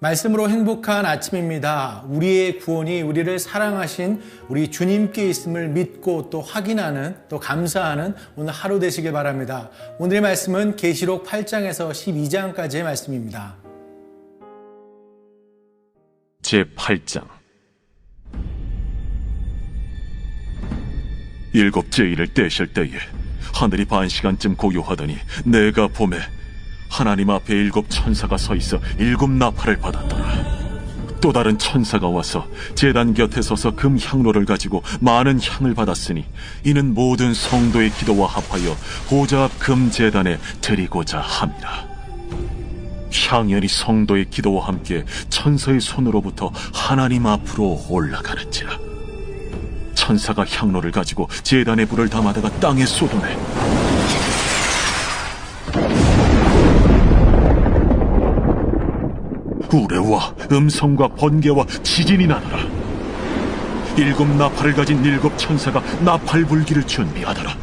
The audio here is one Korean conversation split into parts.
말씀으로 행복한 아침입니다. 우리의 구원이 우리를 사랑하신 우리 주님께 있음을 믿고 또 확인하는 또 감사하는 오늘 하루 되시길 바랍니다. 오늘의 말씀은 계시록 8장에서 12장까지의 말씀입니다. 제8장 일곱째 일을 떼실 때에 하늘이 반시간쯤 고요하더니 내가 보매 하나님 앞에 일곱 천사가 서 있어 일곱 나팔을 받았더라. 또 다른 천사가 와서 제단 곁에 서서 금 향로를 가지고 많은 향을 받았으니 이는 모든 성도의 기도와 합하여 보좌 앞 금 제단에 드리고자 함이라. 향연이 성도의 기도와 함께 천사의 손으로부터 하나님 앞으로 올라가는지라. 천사가 향로를 가지고 제단에 불을 담아다가 땅에 쏟아내 우레와 음성과 번개와 지진이 나더라. 일곱 나팔을 가진 일곱 천사가 나팔 불기를 준비하더라.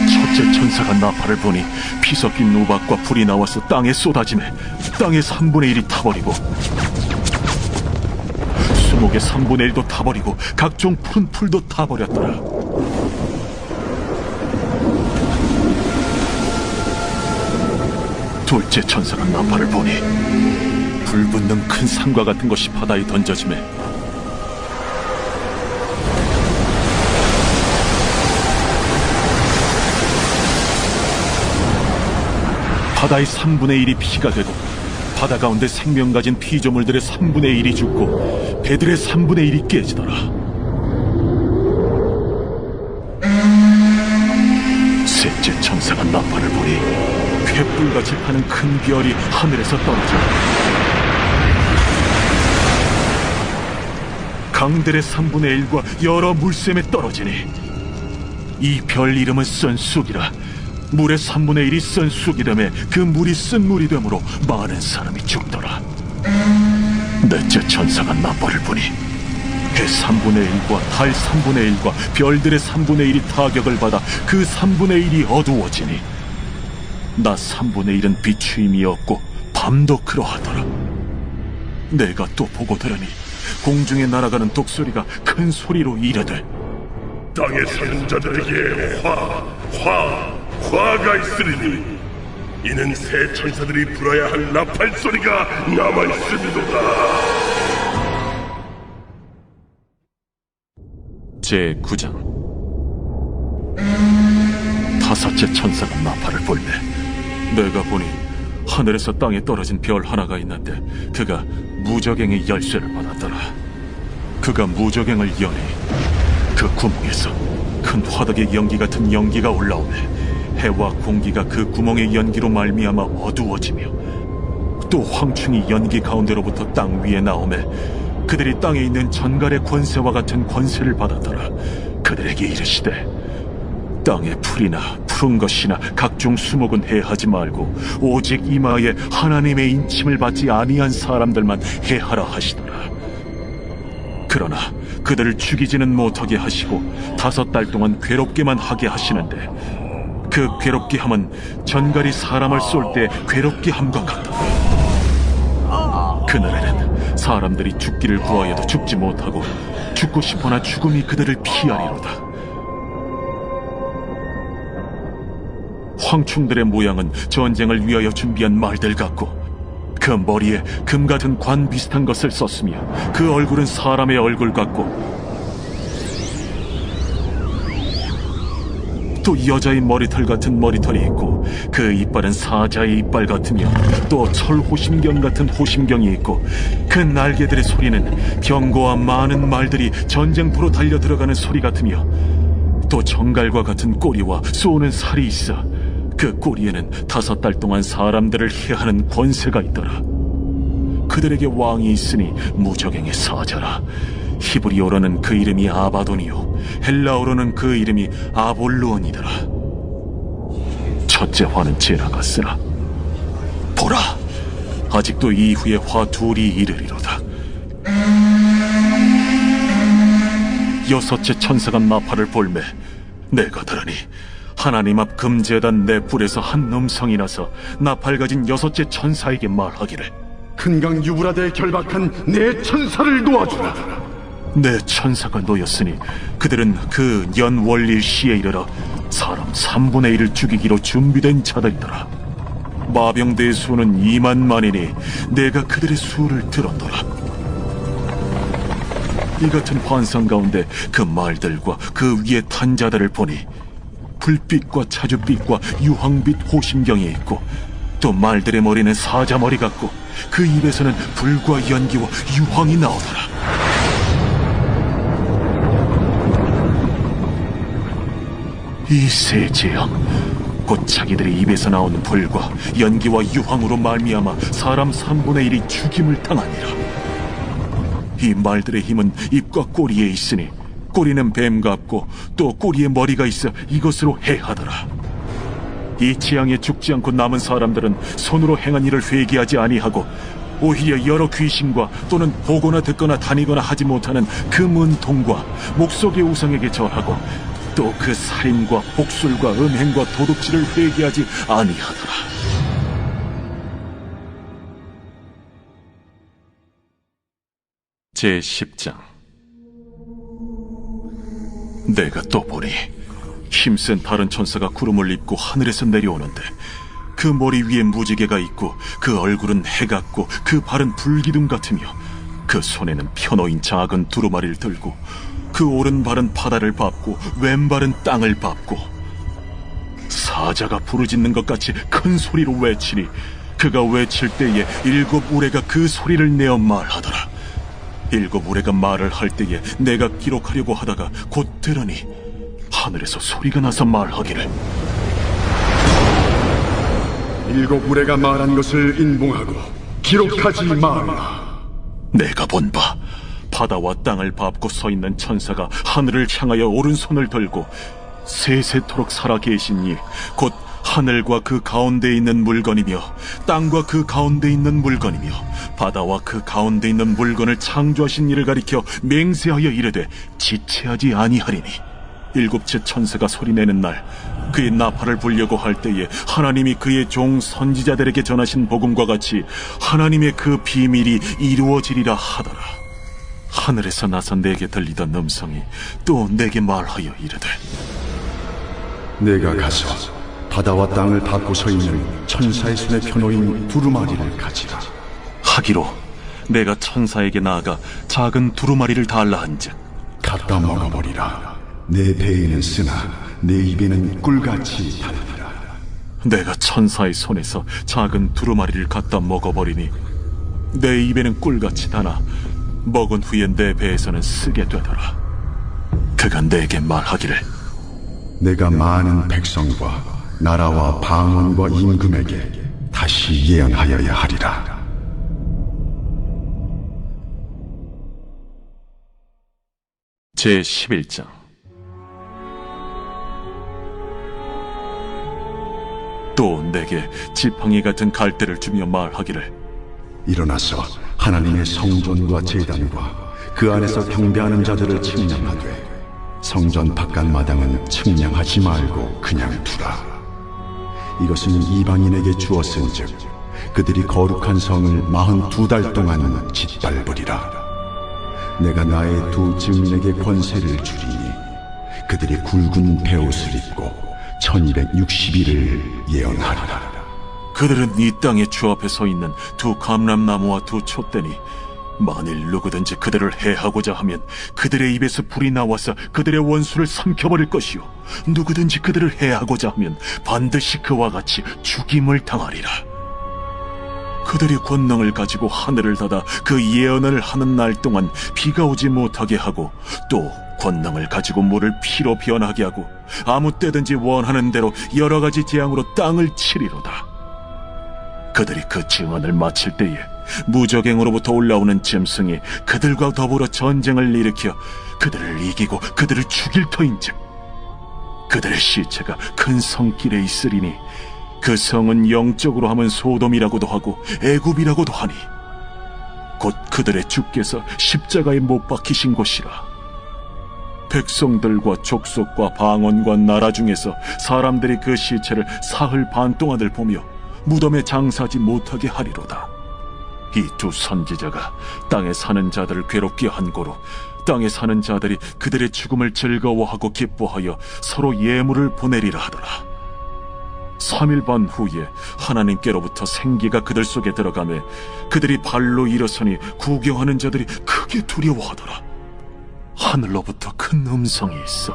첫째 천사가 나팔을 부니 피 섞인 우박과 불이 나와서 땅에 쏟아지매 땅의 3분의 1이 타버리고 수목의 3분의 1도 타버리고 각종 푸른 풀도 타버렸더라. 둘째 천사가 나팔을 보니 불붙는 큰 산과 같은 것이 바다에 던져지매 바다의 3분의 1이 피가 되고 바다 가운데 생명 가진 피조물들의 3분의 1이 죽고 배들의 3분의 1이 깨지더라. 셋째 천사가 나팔을 보니 횃불같이 파는 큰 별이 하늘에서 떨어져 강들의 3분의 1과 여러 물샘에 떨어지니 이 별 이름은 쓴쑥이라. 물의 3분의 1이 쓴쑥이라며 그 물이 쓴 물이 되므로 많은 사람이 죽더라. 넷째 천사가 나팔을 부니 해 3분의 1과 달 3분의 1과 별들의 3분의 1이 타격을 받아 그 3분의 1이 어두워지니 낮 3분의 1은 비추임이 없고 밤도 그러하더라. 내가 또 보고 들으니 공중에 날아가는 독소리가 큰 소리로 이르되 땅에 사는 자들에게 화가 있으리니 이는 새 천사들이 불어야 할 나팔 소리가 남아있음이도다. 제9장 다섯째 천사가 나팔을 불매 내가 보니 하늘에서 땅에 떨어진 별 하나가 있는데 그가 무저갱의 열쇠를 받았더라. 그가 무저갱을 여니 그 구멍에서 큰 화덕의 연기 같은 연기가 올라오매 해와 공기가 그 구멍의 연기로 말미암아 어두워지며 또 황충이 연기 가운데로부터 땅 위에 나오매 그들이 땅에 있는 전갈의 권세와 같은 권세를 받았더라. 그들에게 이르시되 땅의 풀이나 푸른 것이나 각종 수목은 해하지 말고 오직 이마에 하나님의 인침을 받지 아니한 사람들만 해하라 하시더라. 그러나 그들을 죽이지는 못하게 하시고 5달 동안 괴롭게만 하게 하시는데 그 괴롭게 함은 전갈이 사람을 쏠 때 괴롭게 함과 같다. 그날에는 사람들이 죽기를 구하여도 죽지 못하고 죽고 싶으나 죽음이 그들을 피하리로다. 황충들의 모양은 전쟁을 위하여 준비한 말들 같고 그 머리에 금 같은 관 비슷한 것을 썼으며 그 얼굴은 사람의 얼굴 같고 또 여자의 머리털 같은 머리털이 있고 그 이빨은 사자의 이빨 같으며 또 철호심경 같은 호심경이 있고 그 날개들의 소리는 병거와 많은 말들이 전쟁터로 달려 들어가는 소리 같으며 또 정갈과 같은 꼬리와 쏘는 살이 있어 그 꼬리에는 5달 동안 사람들을 해하는 권세가 있더라. 그들에게 왕이 있으니 무저갱의 사자라. 히브리어로는 그 이름이 아바돈이요 헬라어로는 그 이름이 아볼루온이더라. 첫째 화는 지나갔으나 보라, 아직도 이후에 화 둘이 이르리로다. 여섯째 천사가 나팔을 불매 내가 들으니 하나님 앞 금제단 넷불에서 한 음성이 나서 나팔 가진 여섯째 천사에게 말하기를 큰 강 유브라데에 결박한 내 천사를 놓아주라. 내 천사가 놓였으니 그들은 그 연월일 시에 이르러 사람 3분의 1을 죽이기로 준비된 자들이더라. 마병대의 수는 2만만이니 내가 그들의 수를 들었노라. 이 같은 환상 가운데 그 말들과 그 위에 탄 자들을 보니 불빛과 차주빛과 유황빛 호심경이 있고, 또 말들의 머리는 사자머리 같고 그 입에서는 불과 연기와 유황이 나오더라. 이 세 재앙 곧 자기들의 입에서 나오는 불과 연기와 유황으로 말미암아 사람 3분의 1이 죽임을 당하니라. 이 말들의 힘은 입과 꼬리에 있으니 꼬리는 뱀 같고 또 꼬리에 머리가 있어 이것으로 해하더라. 이 재앙에 죽지 않고 남은 사람들은 손으로 행한 일을 회개하지 아니하고 오히려 여러 귀신과 또는 보거나 듣거나 다니거나 하지 못하는 그 문통과 목석의 우상에게 절하고 또 그 살인과 복술과 음행과 도둑질을 회개하지 아니하더라. 제10장. 내가 또 보니 힘센 다른 천사가 구름을 입고 하늘에서 내려오는데 그 머리 위에 무지개가 있고 그 얼굴은 해 같고 그 발은 불기둥 같으며 그 손에는 펴놓인 작은 두루마리를 들고 그 오른발은 바다를 밟고 왼발은 땅을 밟고 사자가 부르짖는 것 같이 큰 소리로 외치니 그가 외칠 때에 7 우레가 그 소리를 내어 말하더라. 7 우레가 말을 할 때에 내가 기록하려고 하다가 곧 들으니 하늘에서 소리가 나서 말하기를 7 우레가 말한 것을 인봉하고 기록하지 말라. 내가 본 바 바다와 땅을 밟고 서 있는 천사가 하늘을 향하여 오른손을 들고 세세토록 살아계신 이 곧 하늘과 그 가운데 있는 물건이며 땅과 그 가운데 있는 물건이며 바다와 그 가운데 있는 물건을 창조하신 이를 가리켜 맹세하여 이르되 지체하지 아니하리니 7째 천사가 소리내는 날 그의 나팔을 불려고 할 때에 하나님이 그의 종 선지자들에게 전하신 복음과 같이 하나님의 그 비밀이 이루어지리라 하더라. 하늘에서 나서 내게 들리던 음성이 또 내게 말하여 이르되 내가 가서 바다와 땅을 밟고 서 있는 천사의 손에 펴놓인 두루마리를 가지라. 하기로 내가 천사에게 나아가 작은 두루마리를 달라 한즉 갖다 먹어버리라. 내 배에는 쓰나 내 입에는 꿀같이 달리라. 내가 천사의 손에서 작은 두루마리를 갖다 먹어버리니 내 입에는 꿀같이 다나 먹은 후에 내 배에서는 쓰게 되더라. 그가 내게 말하기를 내가 많은 백성과 나라와 방언과 임금에게 다시 예언하여야 하리라. 제11장. 또 내게 지팡이 같은 갈대를 주며 말하기를 일어나서 하나님의 성전과 제단과 그 안에서 경배하는 자들을 측량하되 성전 바깥 마당은 측량하지 말고 그냥 두라. 이것은 이방인에게 주었은즉 그들이 거룩한 성을 42달 동안 짓밟으리라. 내가 나의 두 증인에게 권세를 주리니 그들이 굵은 베옷을 입고 1260일을 예언하리라. 그들은 이 땅의 주 앞에 서 있는 두 감람나무와 두 촛대니 만일 누구든지 그들을 해하고자 하면 그들의 입에서 불이 나와서 그들의 원수를 삼켜버릴 것이요 누구든지 그들을 해하고자 하면 반드시 그와 같이 죽임을 당하리라. 그들이 권능을 가지고 하늘을 닫아 그 예언을 하는 날 동안 비가 오지 못하게 하고 또 권능을 가지고 물을 피로 변하게 하고 아무 때든지 원하는 대로 여러 가지 재앙으로 땅을 치리로다. 그들이 그 증언을 마칠 때에 무저갱으로부터 올라오는 짐승이 그들과 더불어 전쟁을 일으켜 그들을 이기고 그들을 죽일 터인즉 그들의 시체가 큰 성길에 있으리니 그 성은 영적으로 하면 소돔이라고도 하고 애굽이라고도 하니 곧 그들의 주께서 십자가에 못 박히신 곳이라. 백성들과 족속과 방언과 나라 중에서 사람들이 그 시체를 사흘 반 동안을 보며 무덤에 장사하지 못하게 하리로다. 이 두 선지자가 땅에 사는 자들을 괴롭게 한 고로 땅에 사는 자들이 그들의 죽음을 즐거워하고 기뻐하여 서로 예물을 보내리라 하더라. 3일 반 후에 하나님께로부터 생기가 그들 속에 들어가매 그들이 발로 일어서니 구경하는 자들이 크게 두려워하더라. 하늘로부터 큰 음성이 있어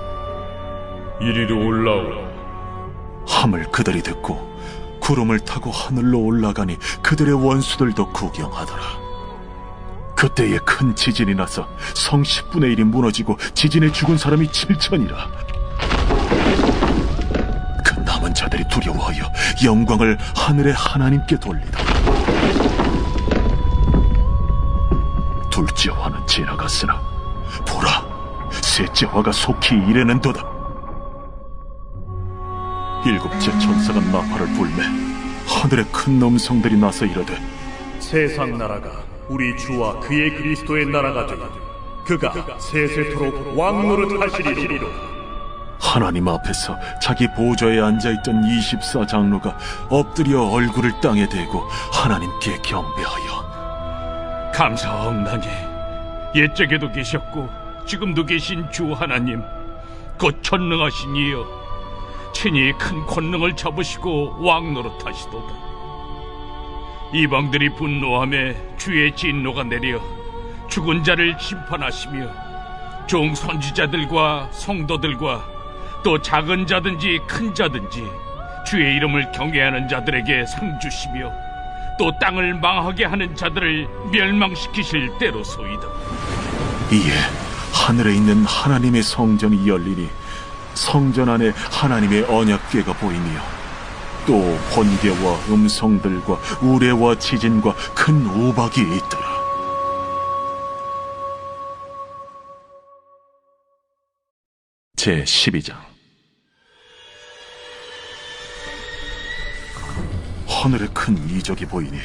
이리로 올라오라. 함을 그들이 듣고 구름을 타고 하늘로 올라가니 그들의 원수들도 구경하더라. 그때에 큰 지진이 나서 성 10분의 1이 무너지고 지진에 죽은 사람이 7천이라. 그 남은 자들이 두려워하여 영광을 하늘의 하나님께 돌리다. 둘째 화는 지나갔으나 보라, 셋째 화가 속히 이르는도다. 일곱째 천사가 나팔을 불매 하늘에 큰 음성들이 나서 이르되 세상 나라가 우리 주와 그의 그리스도의 나라가 되고 그가 세세토록 왕노릇 하시리로다. 하나님 앞에서 자기 보좌에 앉아있던 24장로가 엎드려 얼굴을 땅에 대고 하나님께 경배하여 감사하옵나니 옛적에도 계셨고 지금도 계신 주 하나님 곧 전능하신 이여, 친히 큰 권능을 잡으시고 왕노릇하시도다. 이방들이 분노하며 주의 진노가 내려 죽은 자를 심판하시며 종 선지자들과 성도들과 또 작은 자든지 큰 자든지 주의 이름을 경외하는 자들에게 상 주시며 또 땅을 망하게 하는 자들을 멸망시키실 때로소이다. 이에 하늘에 있는 하나님의 성전이 열리니 성전 안에 하나님의 언약궤가 보이며 또 번개와 음성들과 우레와 지진과 큰 우박이 있더라. 제 12장. 하늘에 큰 이적이 보이니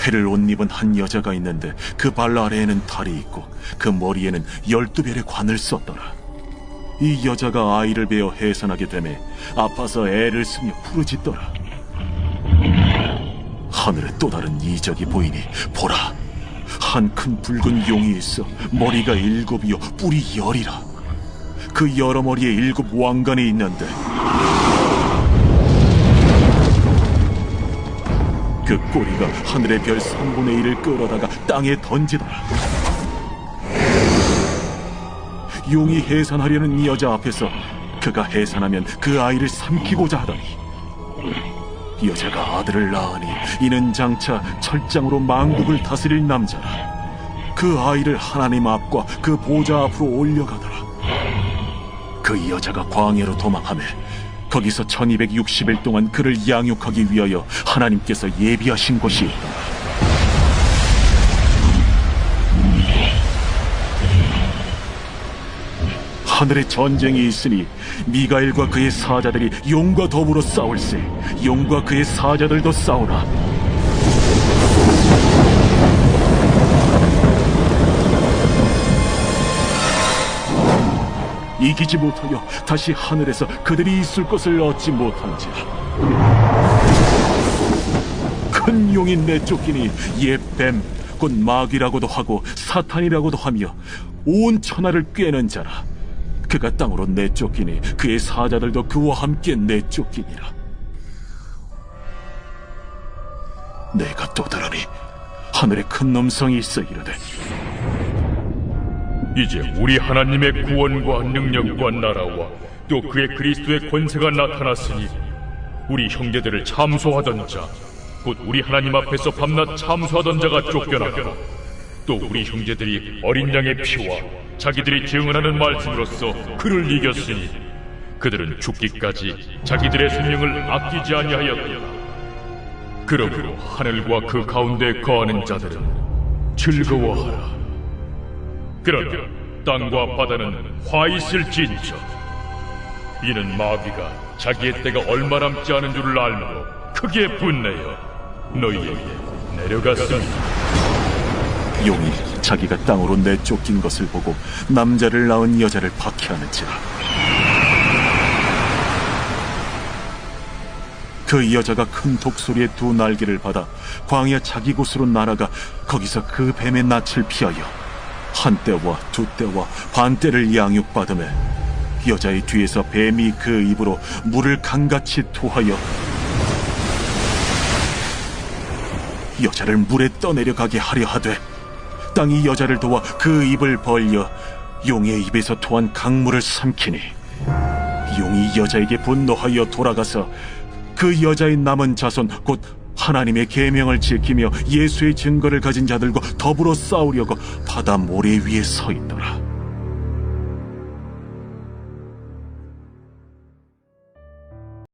해를 옷 입은 한 여자가 있는데 그 발 아래에는 달이 있고 그 머리에는 12별의 관을 썼더라. 이 여자가 아이를 베어 해산하게 되매 아파서 애를 쓰며 부르짖더라. 하늘에 또 다른 이적이 보이니 보라, 한 큰 붉은 용이 있어 머리가 7이요 뿔이 10이라. 그 여러 머리에 7 왕관이 있는데 그 꼬리가 하늘의 별 3분의 1을 끌어다가 땅에 던지더라. 용이 해산하려는 이 여자 앞에서 그가 해산하면 그 아이를 삼키고자 하더니 여자가 아들을 낳으니 이는 장차 철장으로 만국을 다스릴 남자라. 그 아이를 하나님 앞과 그 보좌 앞으로 올려가더라. 그 여자가 광야로 도망하며 거기서 1260일 동안 그를 양육하기 위하여 하나님께서 예비하신 곳이 있더라. 하늘에 전쟁이 있으니 미가엘과 그의 사자들이 용과 더불어 싸울세. 용과 그의 사자들도 싸우나 이기지 못하여 다시 하늘에서 그들이 있을 것을 얻지 못한지라. 큰 용이 내쫓기니 옛 뱀 곧 마귀라고도 하고 사탄이라고도 하며 온 천하를 꿰는 자라. 그가 땅으로 내쫓기니 그의 사자들도 그와 함께 내쫓기니라. 내가 또 들으니 하늘에 큰 음성이 있어 이르되 이제 우리 하나님의 구원과 능력과 나라와 또 그의 그리스도의 권세가 나타났으니 우리 형제들을 참소하던 자, 곧 우리 하나님 앞에서 밤낮 참소하던 자가 쫓겨나고 또 우리 형제들이 어린 양의 피와 자기들이 증언하는 말씀으로써 그를 이겼으니 그들은 죽기까지 자기들의 생명을 아끼지 아니하였도다. 그러므로 하늘과 그 가운데 거하는 자들은 즐거워하라. 그러나 땅과 바다는 화 있을진저. 이는 마귀가 자기의 때가 얼마 남지 않은 줄을 알므로 크게 분내어 너희에게 내려갔습니다. 용이 자기가 땅으로 내쫓긴 것을 보고 남자를 낳은 여자를 박해하는지라. 그 여자가 큰 독수리의 두 날개를 받아 광야 자기 곳으로 날아가 거기서 그 뱀의 낯을 피하여 한 때와 두 때와 반 때를 양육받으매 여자의 뒤에서 뱀이 그 입으로 물을 강같이 토하여 여자를 물에 떠내려가게 하려 하되 땅이 여자를 도와 그 입을 벌려 용의 입에서 토한 강물을 삼키니 용이 여자에게 분노하여 돌아가서 그 여자의 남은 자손 곧 하나님의 계명을 지키며 예수의 증거를 가진 자들과 더불어 싸우려고 바다 모래 위에 서 있더라.